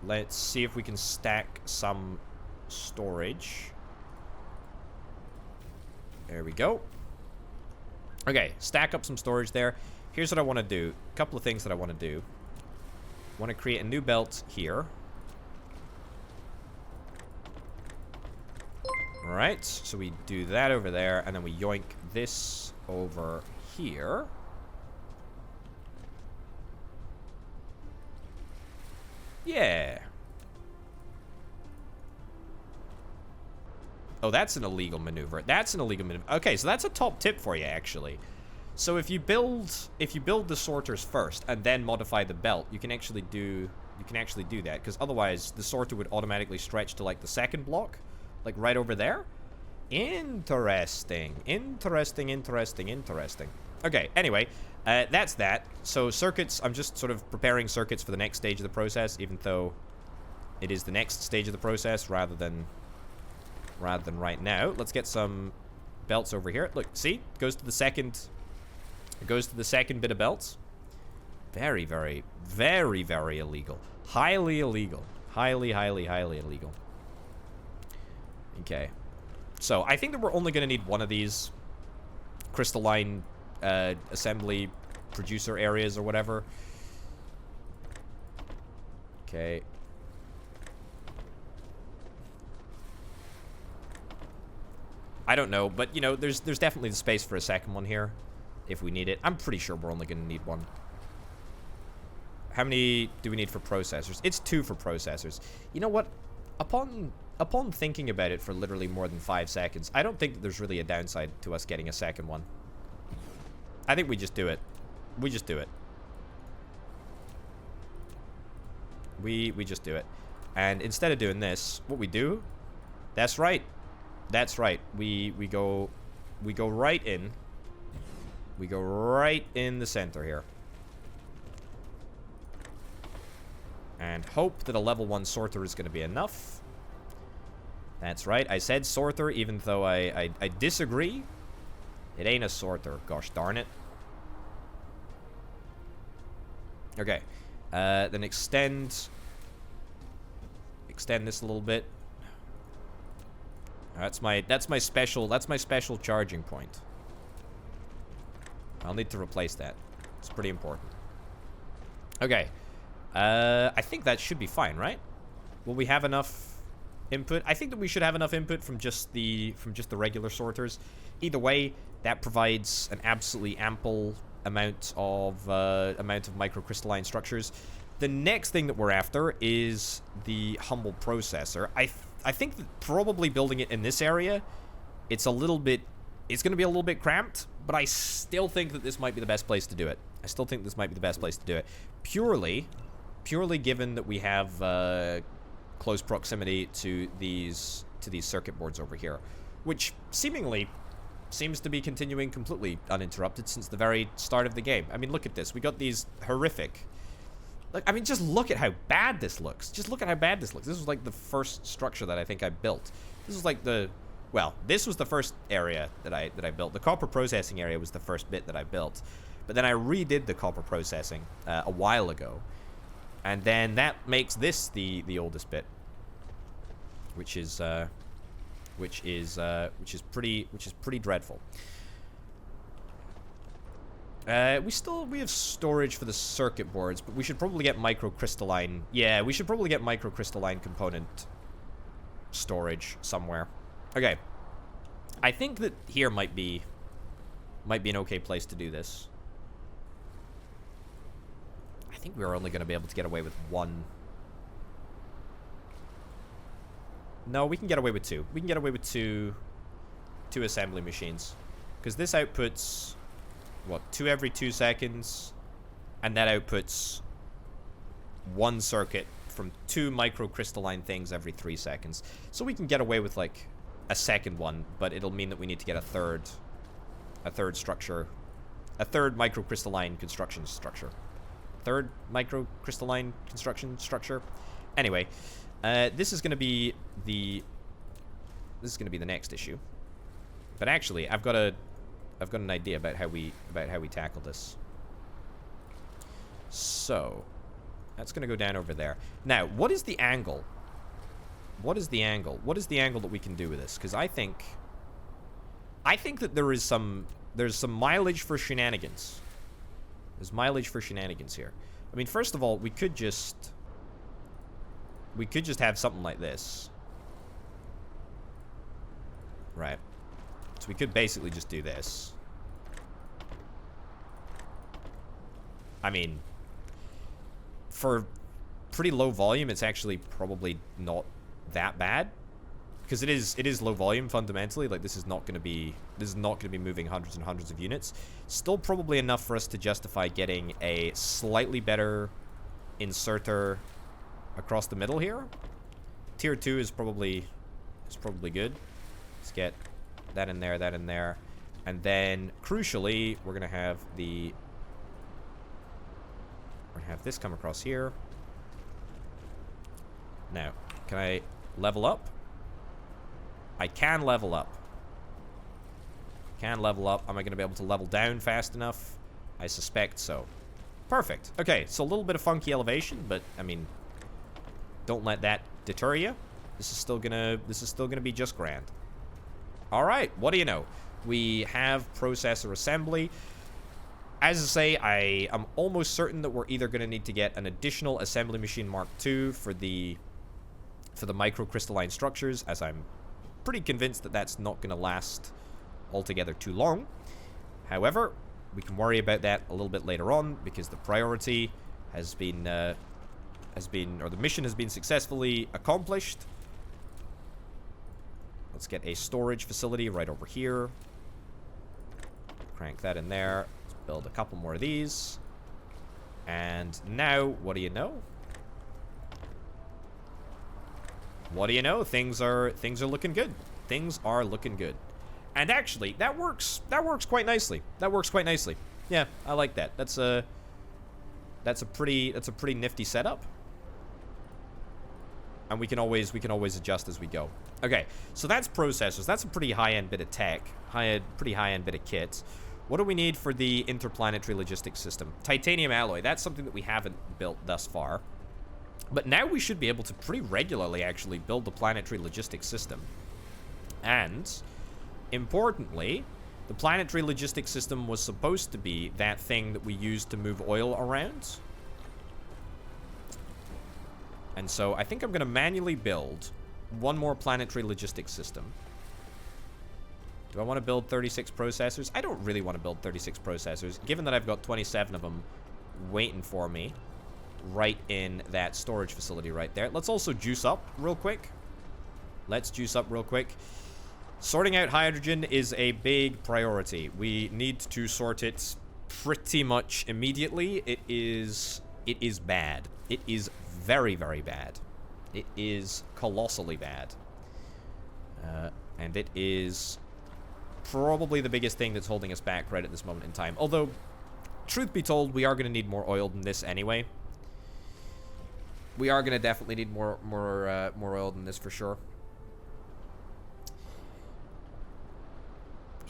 Let's see if we can stack some storage. There we go. Okay, stack up some storage there. Here's what I want to do. A couple of things that I want to do. I want to create a new belt here. Alright, so we do that over there, and then we yoink this over here. Yeah. Oh, that's an illegal maneuver. That's an illegal maneuver. Okay, so that's a top tip for you, actually. So if you build the sorters first and then modify the belt, you can actually do that, because otherwise the sorter would automatically stretch to like the second block, like right over there. Interesting. Interesting, interesting, interesting. Okay, anyway, that's that. So circuits, I'm just sort of preparing circuits for the next stage of the process, even though it is the next stage of the process rather than right now. Let's get some belts over here. Look, see? It goes to the second bit of belts. Very, very, very, very illegal. Highly illegal. Highly, highly, highly illegal. Okay. So, I think that we're only going to need one of these crystalline assembly producer areas or whatever. Okay. I don't know, but, you know, there's definitely the space for a second one here if we need it. I'm pretty sure we're only going to need one. How many do we need for processors? It's 2 for processors. You know what? Upon thinking about it for literally more than 5 seconds, I don't think that there's really a downside to us getting a second one. I think we just do it. We just do it. We just do it. And instead of doing this, what we do, that's right. That's right. We go right in. We go right in the center here. And hope that a level 1 sorter is going to be enough. That's right. I said sorter even though I disagree. It ain't a sorter. Gosh darn it. Okay. Then extend this a little bit. That's my special charging point. I'll need to replace that. It's pretty important. Okay. I think that should be fine, right? Will we have enough input? I think that we should have enough input from just the regular sorters. Either way, that provides an absolutely ample amount of microcrystalline structures. The next thing that we're after is the humble processor. I think that probably building it in this area, it's going to be a little bit cramped, but I still think that this might be the best place to do it. I still think this might be the best place to do it. Purely given that we have close proximity to these circuit boards over here, which seemingly seems to be continuing completely uninterrupted since the very start of the game. I mean, look at this. We got these horrific... Look, I mean, just look at how bad this looks. Just look at how bad this looks. This was like the first structure that I think I built. This was like the... Well, this was the first area that I built. The copper processing area was the first bit that I built. But then I redid the copper processing a while ago. And then that makes this the oldest bit. Which is pretty dreadful. We have storage for the circuit boards, but we should probably get microcrystalline. Yeah, we should probably get microcrystalline component storage somewhere. Okay. I think that here might be an okay place to do this. I think we're only going to be able to get away with 1. No, we can get away with 2. We can get away with two assembly machines. Because this outputs, what, 2 every 2 seconds. And that outputs 1 circuit from 2 microcrystalline things every 3 seconds. So we can get away with, like, a second one. But it'll mean that we need to get a third structure. A third microcrystalline construction structure. Third microcrystalline construction structure. Anyway, this is going to be the next issue. But actually, I've got an idea about how we tackle this. So, that's going to go down over there. Now, what is the angle? What is the angle? What is the angle that we can do with this? Because I think that there's some mileage for shenanigans. There's mileage for shenanigans here. I mean, first of all, we could just have something like this. Right. So we could basically just do this. I mean, for pretty low volume, it's actually probably not that bad. Because it is low volume fundamentally. Like, this is not going to be moving hundreds and hundreds of units. Still probably enough for us to justify getting a slightly better inserter across the middle here. Tier 2 is probably good. Let's get that in there, And then, crucially, we're going to have the... We're going to have this come across here. Now, can I level up? I can level up. Can level up. Am I going to be able to level down fast enough? I suspect so. Perfect. Okay, so a little bit of funky elevation, but, I mean, don't let that deter you. This is still gonna be just grand. All right, what do you know? We have processor assembly. As I say, I am almost certain that we're either going to need to get an additional assembly machine Mark II for the microcrystalline structures, as I'm pretty convinced that that's not going to last altogether too long. However, we can worry about that a little bit later on, because the priority has been, or the mission has been successfully accomplished. Let's get a storage facility right over here. Crank that in there. Let's build a couple more of these. And now, what do you know? What do you know? Things are looking good. Things are looking good. And actually, that works quite nicely. That works quite nicely. Yeah, I like that. That's a pretty nifty setup. And we can always adjust as we go. Okay, so that's processors. That's a pretty high-end bit of tech. Pretty high-end bit of kit. What do we need for the interplanetary logistics system? Titanium alloy. That's something that we haven't built thus far. But now we should be able to pretty regularly actually build the planetary logistics system. And, importantly, the planetary logistics system was supposed to be that thing that we used to move oil around. And so I think I'm going to manually build one more planetary logistics system. Do I want to build 36 processors? I don't really want to build 36 processors, given that I've got 27 of them waiting for me right in that storage facility right there. Let's also juice up real quick. Let's juice up real quick. Sorting out hydrogen is a big priority. We need to sort it pretty much immediately. It is bad. It is very, very bad. It is colossally bad. And it is probably the biggest thing that's holding us back right at this moment in time. Although, truth be told, we are going to need more oil than this anyway. We are going to definitely need more oil than this for sure.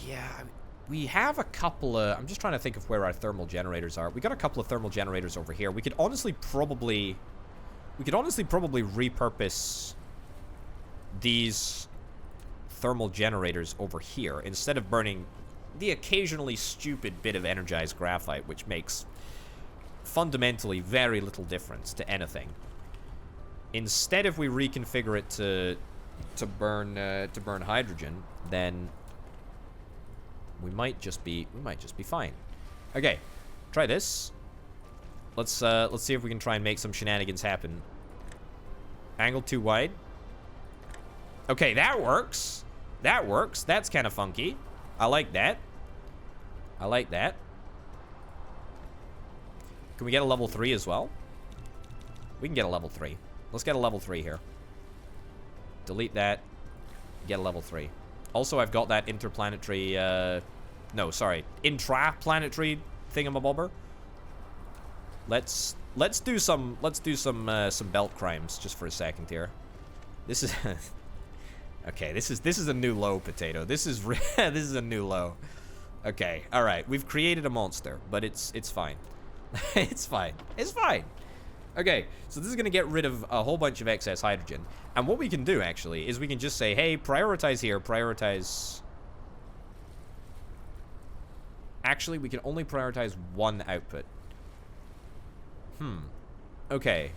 Yeah, we have a couple of... I'm just trying to think of where our thermal generators are. We got a couple of thermal generators over here. We could honestly probably repurpose these thermal generators over here instead of burning the occasionally stupid bit of energized graphite, which makes fundamentally very little difference to anything. Instead, if we reconfigure it to burn hydrogen, then we might just be fine. Okay, try this. Let's see if we can try and make some shenanigans happen. Angle too wide. Okay, that works. That works. That's kind of funky. I like that. I like that. Can we get a level 3 as well? We can get a level 3. Let's get a level 3 here. Delete that. Get a level 3. Also, I've got that interplanetary, no, sorry, intraplanetary thingamabobber. Let's do some belt crimes just for a second here. This is okay. This is a new low, Potato. This is this is a new low. Okay, all right. We've created a monster, but it's fine. It's fine. It's fine. Okay, so this is gonna get rid of a whole bunch of excess hydrogen. And what we can do actually is we can just say, hey, prioritize here, prioritize. Actually, we can only prioritize one output. Okay.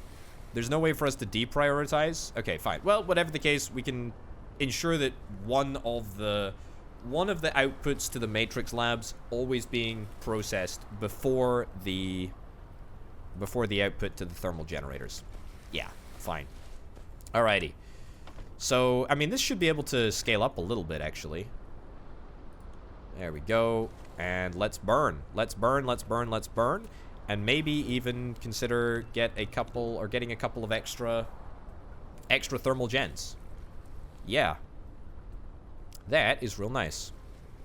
There's no way for us to deprioritize? Okay, fine. Well, whatever the case, we can ensure that one of the outputs to the Matrix labs always being processed before the output to the thermal generators. Yeah, fine. Alrighty. So, I mean, this should be able to scale up a little bit, actually. There we go. And let's burn. Let's burn, let's burn, let's burn. And maybe even consider getting a couple of extra thermal gens. Yeah. That is real nice.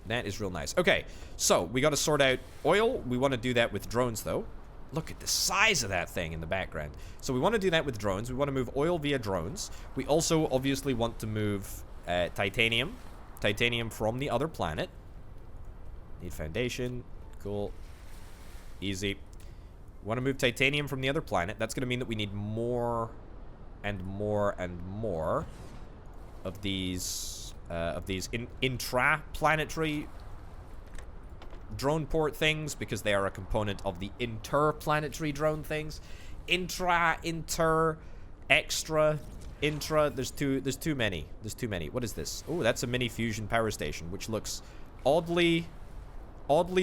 That is real nice. Okay, so we got to sort out oil. We want to do that with drones, though. Look at the size of that thing in the background. So we want to do that with drones. We want to move oil via drones. We also obviously want to move titanium. Titanium from the other planet. Need foundation. Cool. Easy. Want to move titanium from the other planet. That's going to mean that we need more and more and more of these intraplanetary drone port things, because they are a component of the interplanetary drone things. Inter, extra, intra. There's too many. What is this? Oh, that's a mini fusion power station, which looks oddly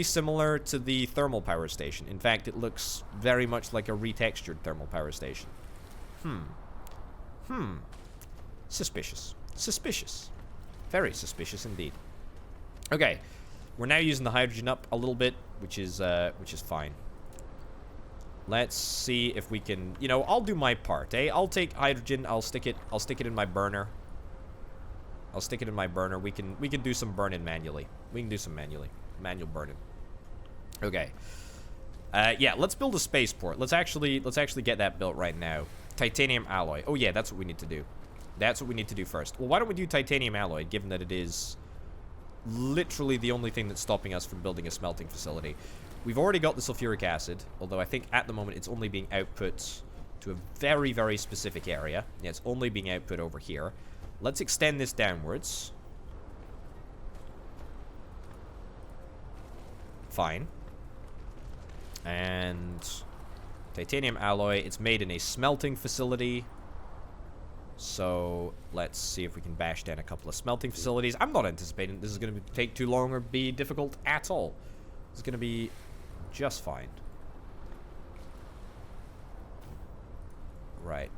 similar to the thermal power station. In fact, it looks very much like a retextured thermal power station. Suspicious. Very suspicious indeed. Okay. We're now using the hydrogen up a little bit, which is fine. Let's see if we can, you know, I'll do my part, eh? I'll take hydrogen, I'll stick it in my burner. We can do some burning manually. Manual burning. Okay. Yeah, let's build a spaceport. Let's actually get that built right now. Titanium alloy. Oh yeah, that's what we need to do. That's what we need to do first. Well, why don't we do titanium alloy, given that it is literally the only thing that's stopping us from building a smelting facility. We've already got the sulfuric acid, although I think at the moment it's only being output to a very, very specific area. Yeah, it's only being output over here. Let's extend this downwards. Fine. And titanium alloy, it's made in a smelting facility. So let's see if we can bash down a couple of smelting facilities. I'm not anticipating this is going to take too long or be difficult at all. It's going to be just fine. Right.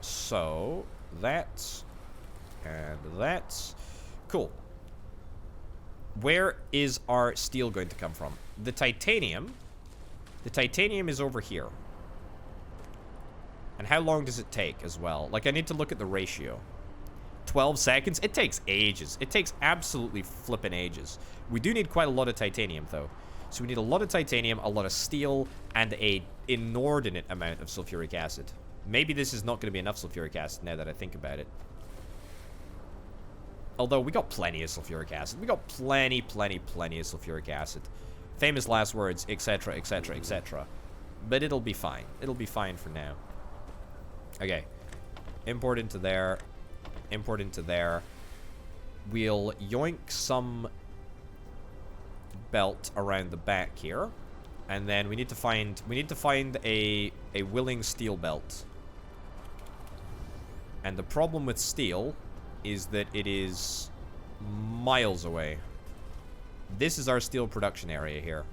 So that's and that's cool. Where is our steel going to come from? The titanium is over here. And how long does it take as well? Like, I need to look at the ratio. 12 seconds? It takes ages. It takes absolutely flippin' ages. We do need quite a lot of titanium, though. So we need a lot of titanium, a lot of steel, and a inordinate amount of sulfuric acid. Maybe this is not going to be enough sulfuric acid now that I think about it. Although, we got plenty of sulfuric acid. We got plenty of sulfuric acid. Famous last words, etc., etc., etc. But it'll be fine. It'll be fine for now. Okay. Import into there. Import into there. We'll yoink some belt around the back here. And then we need to find a willing steel belt. And the problem with steel is that it is miles away. This is our steel production area here.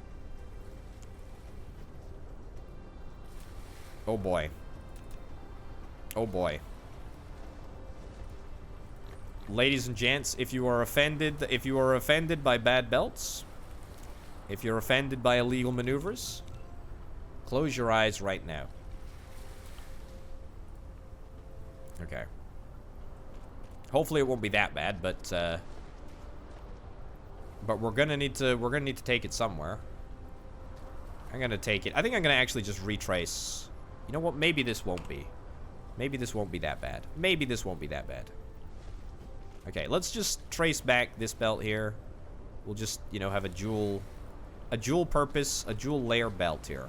Oh boy. Oh boy. Ladies and gents, if you are offended by bad belts, if you're offended by illegal maneuvers, close your eyes right now. Okay. Hopefully it won't be that bad, but we're gonna need to take it somewhere. I'm gonna take it. I think I'm gonna actually just retrace. You know what? Maybe this won't be. Maybe this won't be that bad. Maybe this won't be that bad. Okay, let's just trace back this belt here. We'll just, you know, have a dual purpose, a dual layer belt here.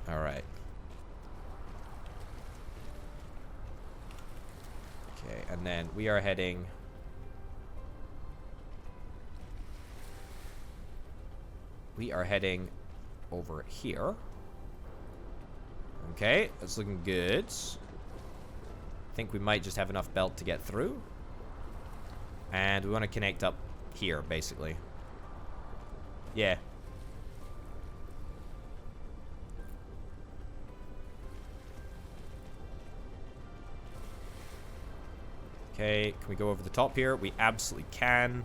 All right. Okay, and then we are heading over here. Okay, that's looking good. I think we might just have enough belt to get through. And we want to connect up here, basically. Yeah. Okay, can we go over the top here? We absolutely can.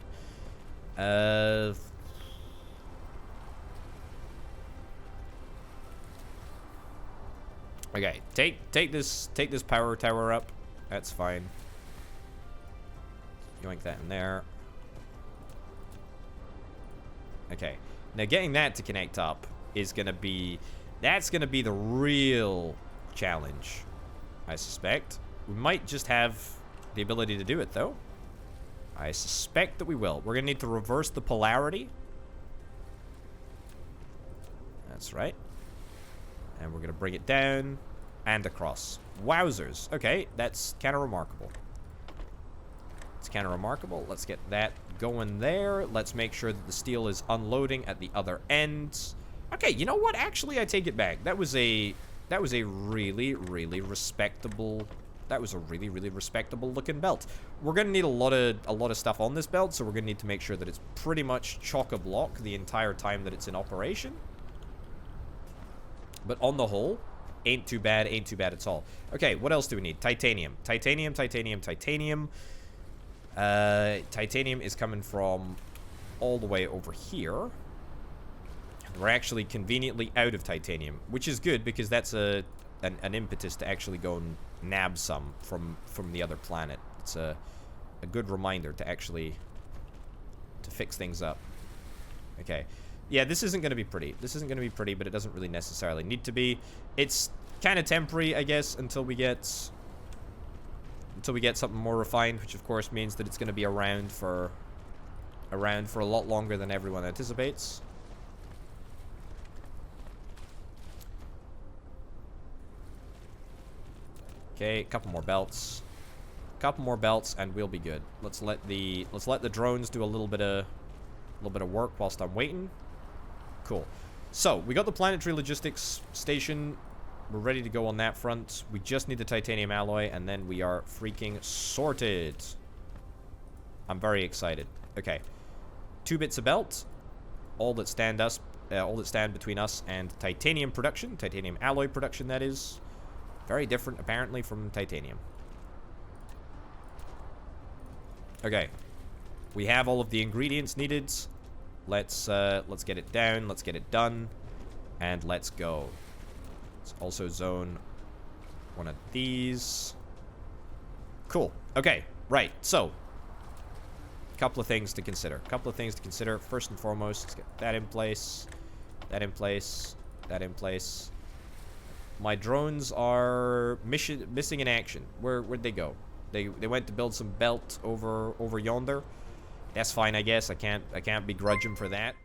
Okay, take this power tower up. That's fine. Yoink that in there. Okay. Now, getting that to connect up is going to be... That's going to be the real challenge, I suspect. We might just have the ability to do it, though. I suspect that we will. We're going to need to reverse the polarity. That's right. And we're going to bring it down and across. Wowzers. Okay, that's kind of remarkable. It's kind of remarkable. Let's get that going there. Let's make sure that the steel is unloading at the other end. Okay, you know what? Actually, I take it back. That was a really, really respectable... That was a really, really respectable looking belt. We're gonna need a lot of stuff on this belt, so we're gonna need to make sure that it's pretty much chock-a-block the entire time that it's in operation. But on the whole, ain't too bad at all. Okay, what else do we need? Titanium. Titanium. Titanium is coming from all the way over here. We're actually conveniently out of titanium, which is good because that's an impetus to actually go and nab some from the other planet. It's a good reminder to actually fix things up. Okay. Yeah, this isn't going to be pretty. This isn't going to be pretty, but it doesn't really necessarily need to be. It's kind of temporary, I guess, until we get something more refined, which of course means that it's going to be around for a lot longer than everyone anticipates. Okay, a couple more belts. Couple more belts and we'll be good. Let's let the drones do a little bit of work whilst I'm waiting. Cool. So, we got the planetary logistics station. We're ready to go on that front. We just need the titanium alloy and then we are freaking sorted. I'm very excited. Okay. 2 bits of belt. All that stand between us and titanium production, titanium alloy production that is. Very different apparently from titanium. Okay. We have all of the ingredients needed. Let's get it down, let's get it done, and let's go. Let's also zone one of these. Cool. Okay, right. So, a couple of things to consider. First and foremost, let's get that in place. That in place. That in place. My drones are missing in action. Where'd they go? They went to build some belt over yonder. That's fine, I guess. I can't begrudge them for that.